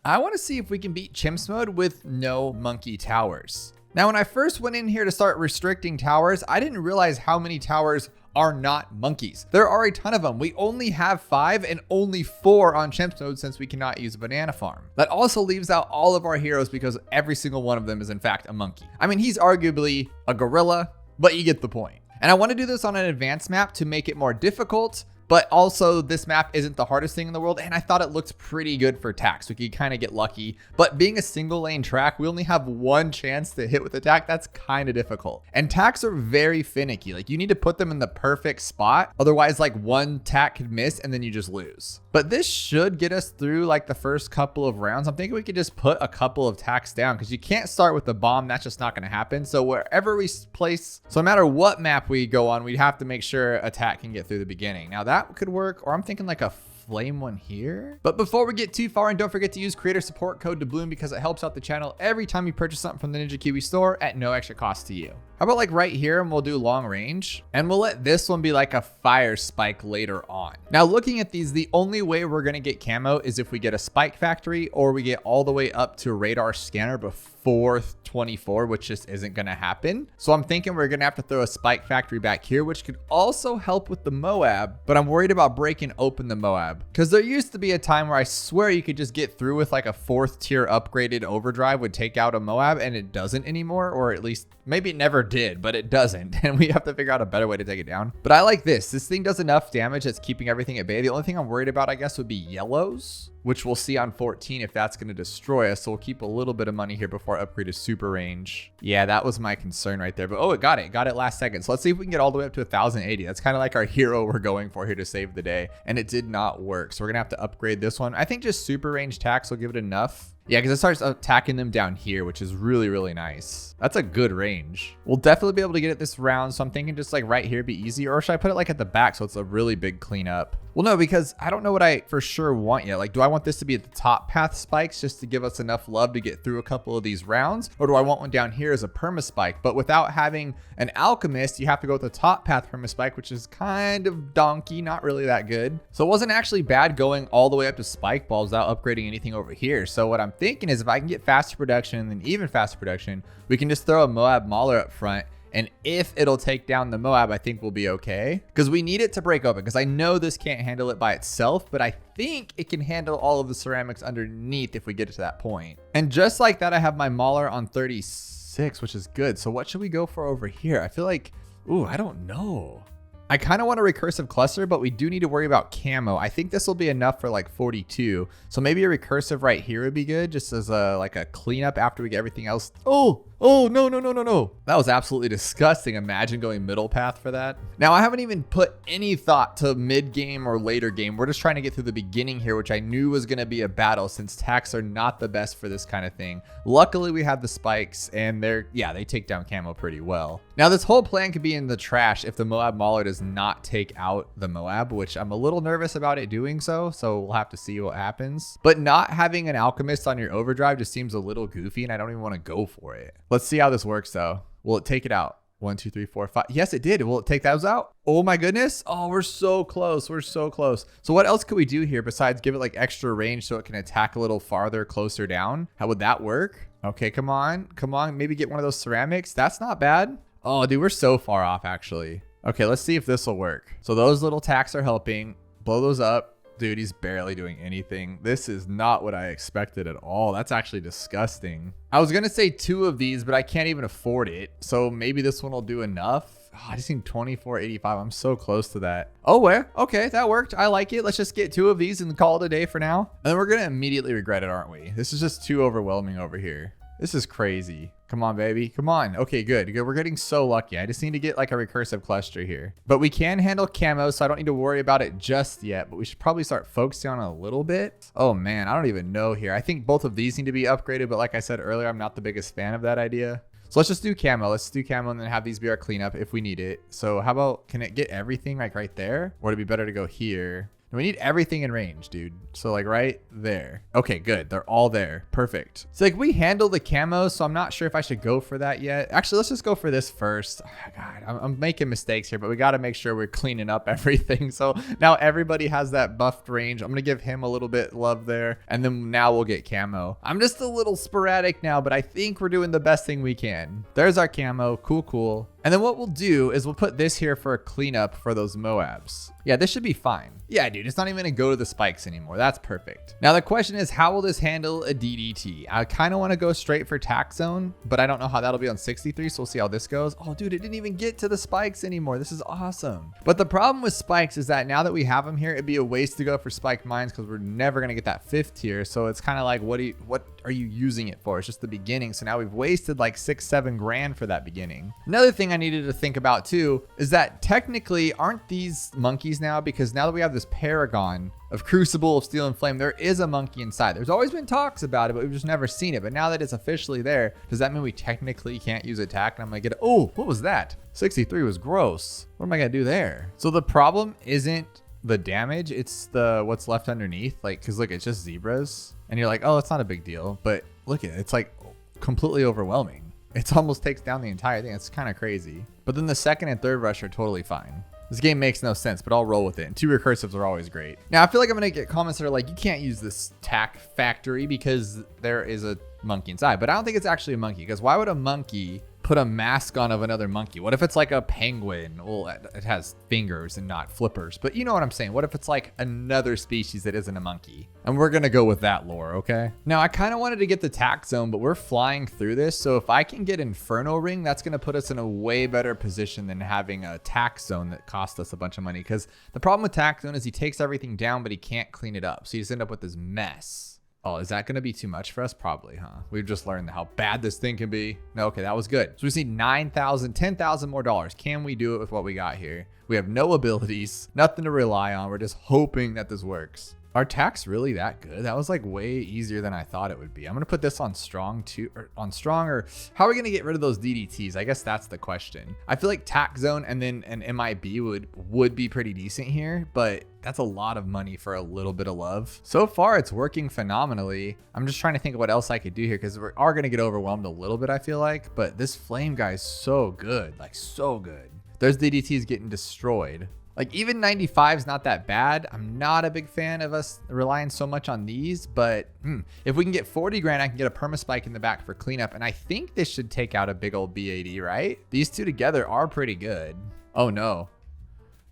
I want to see if we can beat Chimps mode with no monkey towers. Now, when I first went in here to start restricting towers, I didn't realize how many towers are not monkeys. There are a ton of them. We only have 5 and only 4 on Chimps mode since we cannot use a banana farm. That also leaves out all of our heroes because every single one of them is in fact a monkey. I mean, he's arguably a gorilla, but you get the point. And I want to do this on an advanced map to make it more difficult, but also this map isn't the hardest thing in the world, and I thought it looked pretty good for tax. We could kind of get lucky, but being a single lane track, we only have 1 chance to hit with attack. That's kind of difficult. And tacks are very finicky. Like, you need to put them in the perfect spot. Otherwise, like, 1 tack could miss and then you just lose. But this should get us through like the first couple of rounds. I'm thinking we could just put a couple of tacks down because you can't start with the bomb. That's just not going to happen. So wherever we place, so no matter what map we go on, we'd have to make sure attack can get through the beginning. Now that could work, or I'm thinking like a flame one here. But before we get too far, and don't forget to use creator support code Bloon because it helps out the channel every time you purchase something from the Ninja Kiwi store at no extra cost to you. How about like right here, and we'll do long range, and we'll let this one be like a fire spike later on. Now looking at these, the only way we're gonna get camo is if we get a spike factory or we get all the way up to radar scanner before 24, which just isn't gonna happen. So I'm thinking we're gonna have to throw a spike factory back here, which could also help with the Moab, but I'm worried about breaking open the Moab because there used to be a time where I swear you could just get through with like a 4th tier upgraded overdrive would take out a Moab, and it doesn't anymore, or at least maybe it never did, but it doesn't, and we have to figure out a better way to take it down. But I like this. This thing does enough damage that's keeping everything at bay. The only thing I'm worried about, I guess, would be yellows, which we'll see on 14 if that's going to destroy us. So we'll keep a little bit of money here before I upgrade to super range. Yeah, that was my concern right there. But oh, it got it last second. So let's see if we can get all the way up to 1080. That's kind of like our hero we're going for here to save the day, and it did not work. So we're gonna have to upgrade this one. I think just super range tax will give it enough. Yeah, because it starts attacking them down here, which is really, really nice. That's a good range. We'll definitely be able to get it this round. So I'm thinking just like right here be easy, or should I put it like at the back so it's a really big cleanup? Well, no, because I don't know what I for sure want yet. Like, do I want this to be at the top path spikes just to give us enough love to get through a couple of these rounds? Or do I want one down here as a perma spike? But without having an alchemist, you have to go with the top path perma spike, which is kind of donkey, not really that good. So it wasn't actually bad going all the way up to spike balls without upgrading anything over here. So what I'm thinking is if I can get faster production and then even faster production, we can just throw a Moab Mauler up front. And if it'll take down the Moab, I think we'll be okay. Because we need it to break open. Because I know this can't handle it by itself, but I think it can handle all of the ceramics underneath if we get it to that point. And just like that, I have my Mauler on 36, which is good. So what should we go for over here? I feel like, ooh, I don't know. I kind of want a recursive cluster, but we do need to worry about camo. I think this will be enough for like 42. So maybe a recursive right here would be good, just as a like a cleanup after we get everything else. Oh, no. That was absolutely disgusting. Imagine going middle path for that. Now, I haven't even put any thought to mid game or later game. We're just trying to get through the beginning here, which I knew was going to be a battle since tacks are not the best for this kind of thing. Luckily, we have the spikes and they take down camo pretty well. Now, this whole plan could be in the trash if the Moab Mauler does not take out the Moab, which I'm a little nervous about it doing so we'll have to see what happens. But not having an alchemist on your overdrive just seems a little goofy, and I don't even want to go for it. Let's see how this works though. Will it take it out? 1, 2, 3, 4, 5. Yes, it did. Will it take those out? Oh my goodness. Oh, we're so close. We're so close. So what else could we do here besides give it like extra range so it can attack a little farther, closer down? How would that work? Okay, come on. Maybe get one of those ceramics. That's not bad. Oh, dude, we're so far off actually. Okay, let's see if this will work. So those little tacks are helping. Blow those up. Dude, he's barely doing anything. This is not what I expected at all. That's actually disgusting. I was gonna say 2 of these, but I can't even afford it. So maybe this one will do enough. Oh, I just need 24.85. I'm so close to that. Oh, well, okay, that worked. I like it. Let's just get 2 of these and call it a day for now. And then we're gonna immediately regret it, aren't we? This is just too overwhelming over here. This is crazy. Come on, baby. Come on. Okay, good. We're getting so lucky. I just need to get like a recursive cluster here. But we can handle camo, so I don't need to worry about it just yet. But we should probably start focusing on it a little bit. Oh, man. I don't even know here. I think both of these need to be upgraded. But like I said earlier, I'm not the biggest fan of that idea. So let's just do camo. Let's do camo and then have these be our cleanup if we need it. So how about, can it get everything like right there? Or would it be better to go here? We need everything in range, dude. So like right there. Okay, good. They're all there. Perfect. So like we handle the camo, so I'm not sure if I should go for that yet. Actually, let's just go for this first. Oh, God, I'm making mistakes here, but we got to make sure we're cleaning up everything. So now everybody has that buffed range. I'm going to give him a little bit love there. And then now we'll get camo. I'm just a little sporadic now, but I think we're doing the best thing we can. There's our camo. Cool, cool. And then what we'll do is we'll put this here for a cleanup for those Moabs. Yeah, this should be fine. Yeah, dude, it's not even gonna go to the spikes anymore. That's perfect. Now the question is, how will this handle a DDT? I kind of want to go straight for tack zone, but I don't know how that'll be on 63, so we'll see how this goes. Oh, dude, it didn't even get to the spikes anymore. This is awesome. But the problem with spikes is that now that we have them here, it'd be a waste to go for spike mines because we're never gonna get that 5th tier. So it's kind of like, what are you using it for? It's just the beginning. So now we've wasted like 6-7 grand for that beginning. Another thing I needed to think about too is that technically aren't these monkeys now, because now that we have this paragon of Crucible of Steel and Flame, there is a monkey inside. There's always been talks about it, but we've just never seen it. But now that it's officially there, does that mean we technically can't use attack? And I'm gonna get it. Oh, what was that? 63 was gross. What am I gonna do there? So the problem isn't the damage, it's the what's left underneath. Like, cause look, it's just zebras. And you're like, oh, it's not a big deal. But look at it, it's like completely overwhelming. It almost takes down the entire thing. It's kind of crazy. But then the second and third rush are totally fine. This game makes no sense, but I'll roll with it. And 2 recursives are always great. Now, I feel like I'm going to get comments that are like, you can't use this tack factory because there is a monkey inside. But I don't think it's actually a monkey, because why would a monkey put a mask on of another monkey? What if it's like a penguin? Well, it has fingers and not flippers, but you know what I'm saying. What if it's like another species that isn't a monkey? And we're gonna go with that lore, okay? Now, I kind of wanted to get the tack zone, but we're flying through this. So if I can get Inferno Ring, that's gonna put us in a way better position than having a tack zone that cost us a bunch of money. Because the problem with tack zone is he takes everything down, but he can't clean it up. So you just end up with this mess. Oh, is that going to be too much for us? Probably, huh? We've just learned how bad this thing can be. No, okay, that was good. So we just need 9,000, 10,000 more dollars. Can we do it with what we got here? We have no abilities, nothing to rely on. We're just hoping that this works. Are attacks really that good? That was like way easier than I thought it would be. I'm going to put this on strong too, or on strong, or how are we going to get rid of those DDTs? I guess that's the question. I feel like tack zone and then an MIB would be pretty decent here, but that's a lot of money for a little bit of love. So far, it's working phenomenally. I'm just trying to think of what else I could do here, because we are going to get overwhelmed a little bit, I feel like, but this flame guy is so good, like so good. There's DDTs getting destroyed. Like even 95 is not that bad. I'm not a big fan of us relying so much on these, but if we can get 40 grand, I can get a perma spike in the back for cleanup. And I think this should take out a big old B80, right? These two together are pretty good. Oh no,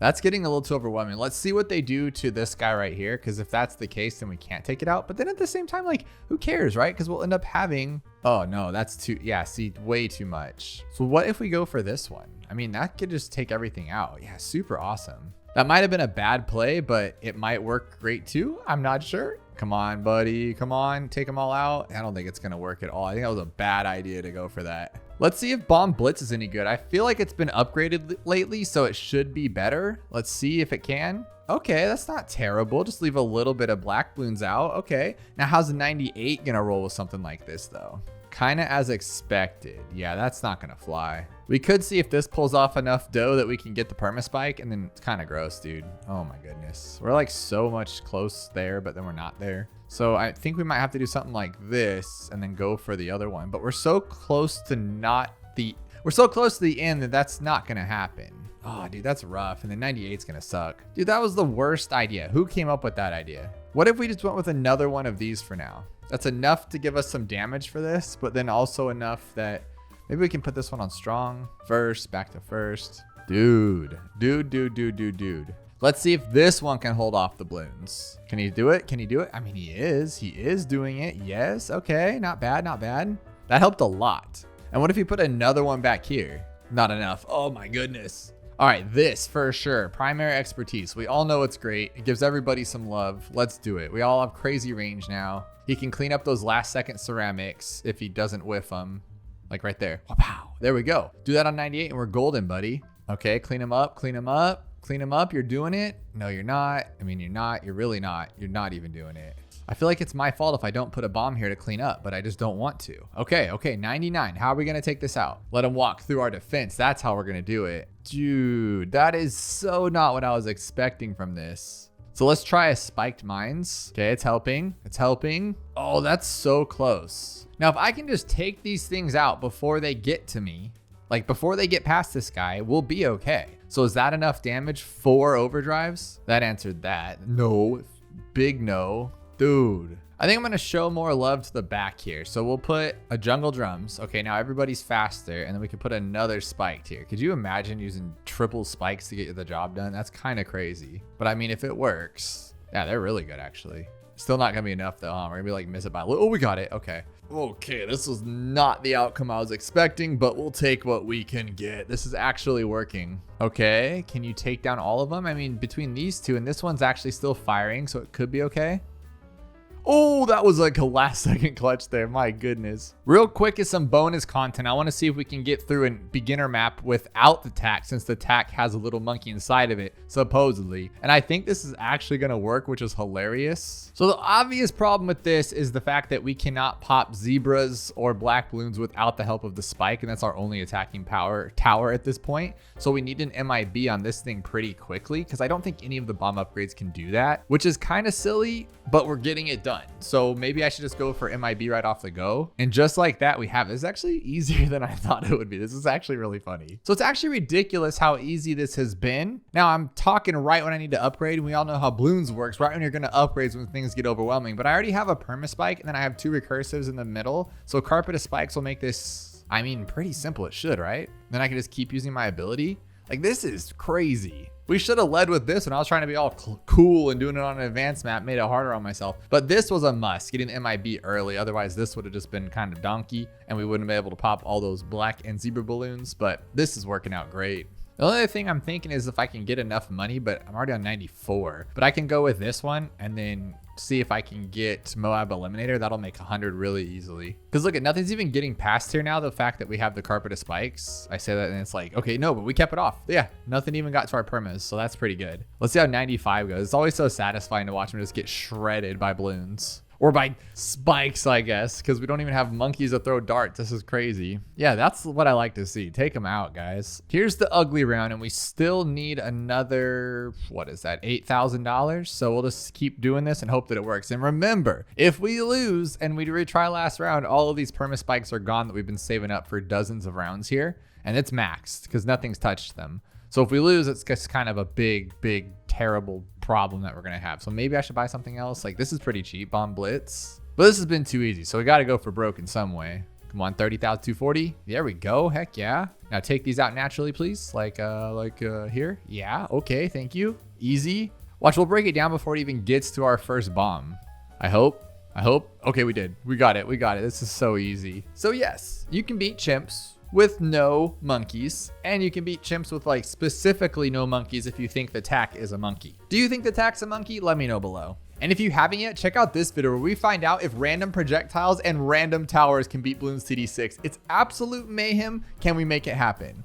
that's getting a little too overwhelming. Let's see what they do to this guy right here. Cause if that's the case, then we can't take it out. But then at the same time, like who cares, right? Cause we'll end up having, oh no, that's too, yeah, see, way too much. So what if we go for this one? I mean, that could just take everything out. Yeah, super awesome. That might have been a bad play, but it might work great too. I'm not sure. Come on, buddy. Come on, take them all out. I don't think it's gonna work at all. I think that was a bad idea to go for that. Let's see if Bomb Blitz is any good. I feel like it's been upgraded lately, so it should be better. Let's see if it can. Okay, that's not terrible. Just leave a little bit of black balloons out. Okay, now how's the 98 gonna roll with something like this though? Kind of as expected. Yeah, that's not gonna fly. We could see if this pulls off enough dough that we can get the perma spike, and then it's kind of gross, dude. Oh my goodness. We're like so much close there, but then we're not there. So I think we might have to do something like this and then go for the other one. But we're so close to we're so close to the end that that's not gonna happen. Oh, dude, that's rough. And the 98's gonna suck. Dude, that was the worst idea. Who came up with that idea? What if we just went with another one of these for now? That's enough to give us some damage for this, but then also enough that maybe we can put this one on strong first, back to first. Dude. Let's see if this one can hold off the balloons. Can he do it? Can he do it? I mean, he is doing it. Yes. Okay. Not bad. Not bad. That helped a lot. And what if you put another one back here? Not enough. Oh my goodness. All right, this for sure. Primary expertise. We all know it's great. It gives everybody some love. Let's do it. We all have crazy range now. He can clean up those last second ceramics if he doesn't whiff them. Like right there. Wow. There we go. Do that on 98 and we're golden, buddy. Okay, clean him up, clean him up, clean him up. You're doing it. No, you're not. I mean, you're not. You're really not. You're not even doing it. I feel like it's my fault if I don't put a bomb here to clean up, but I just don't want to. Okay, 99. How are we going to take this out? Let him walk through our defense. That's how we're going to do it. Dude, that is so not what I was expecting from this. So let's try a spiked mines. Okay, it's helping. It's helping. Oh, that's so close. Now, if I can just take these things out before they get to me, like before they get past this guy, we'll be okay. So is that enough damage? 4 overdrives? That answered that. No, big no. Dude, I think I'm gonna show more love to the back here. So we'll put a jungle drums. Okay, now everybody's faster, and then we can put another spiked here. Could you imagine using triple spikes to get the job done? That's kind of crazy. But I mean, if it works, yeah, they're really good actually. Still not gonna be enough though, huh? We're gonna be like miss it by a little. Oh, we got it. Okay. Okay, this was not the outcome I was expecting, but we'll take what we can get. This is actually working. Okay, can you take down all of them? I mean, between these two and this one's actually still firing, so it could be okay. Oh, that was like a last second clutch there. My goodness. Real quick is some bonus content. I want to see if we can get through a beginner map without the tack, since the tack has a little monkey inside of it, supposedly. And I think this is actually going to work, which is hilarious. So the obvious problem with this is the fact that we cannot pop zebras or black balloons without the help of the spike. And that's our only attacking tower at this point. So we need an MIB on this thing pretty quickly, because I don't think any of the bomb upgrades can do that, which is kind of silly, but we're getting it done. So maybe I should just go for MIB right off the go. And just like that, we have, it's actually easier than I thought it would be. This is actually really funny. So it's actually ridiculous how easy this has been. Now I'm talking right when I need to upgrade. And we all know how Bloons works, right when you're going to upgrade when things get overwhelming. But I already have a perma spike, and then I have 2 recursives in the middle. So carpet of spikes will make this, I mean, pretty simple. It should, right? Then I can just keep using my ability. Like, this is crazy. We should have led with this when I was trying to be all cool and doing it on an advanced map, made it harder on myself. But this was a must, getting MIB early. Otherwise, this would have just been kind of donkey, and we wouldn't have been able to pop all those black and zebra balloons. But this is working out great. The only other thing I'm thinking is if I can get enough money, but I'm already on 94. But I can go with this one and then see if I can get Moab Eliminator. That'll make 100 really easily. Because look, nothing's even getting past here now. The fact that we have the carpet of spikes. I say that and it's like, okay, no, but we kept it off. Yeah, nothing even got to our permas. So that's pretty good. Let's see how 95 goes. It's always so satisfying to watch them just get shredded by balloons. Or by spikes, I guess, because we don't even have monkeys that throw darts. This is crazy. Yeah, that's what I like to see. Take them out, guys. Here's the ugly round, and we still need another, what is that, $8,000? So we'll just keep doing this and hope that it works. And remember, if we lose and we retry last round, all of these perma spikes are gone that we've been saving up for dozens of rounds here. And it's maxed because nothing's touched them. So if we lose, it's just kind of a big, terrible problem that we're going to have. So maybe I should buy something else. Like, this is pretty cheap, Bomb Blitz. But this has been too easy. So we got to go for broke in some way. Come on, 30,240. There we go. Heck yeah. Now take these out naturally, please. Like here. Yeah. Okay. Thank you. Easy. Watch, we'll break it down before it even gets to our first bomb. I hope. Okay, we did. We got it. This is so easy. So yes, you can beat chimps with no monkeys, and you can beat chimps with like specifically no monkeys if you think the tack is a monkey. Do you think the tack's a monkey? Let me know below. And if you haven't yet, check out this video where we find out if random projectiles and random towers can beat Bloons TD 6. It's absolute mayhem. Can we make it happen?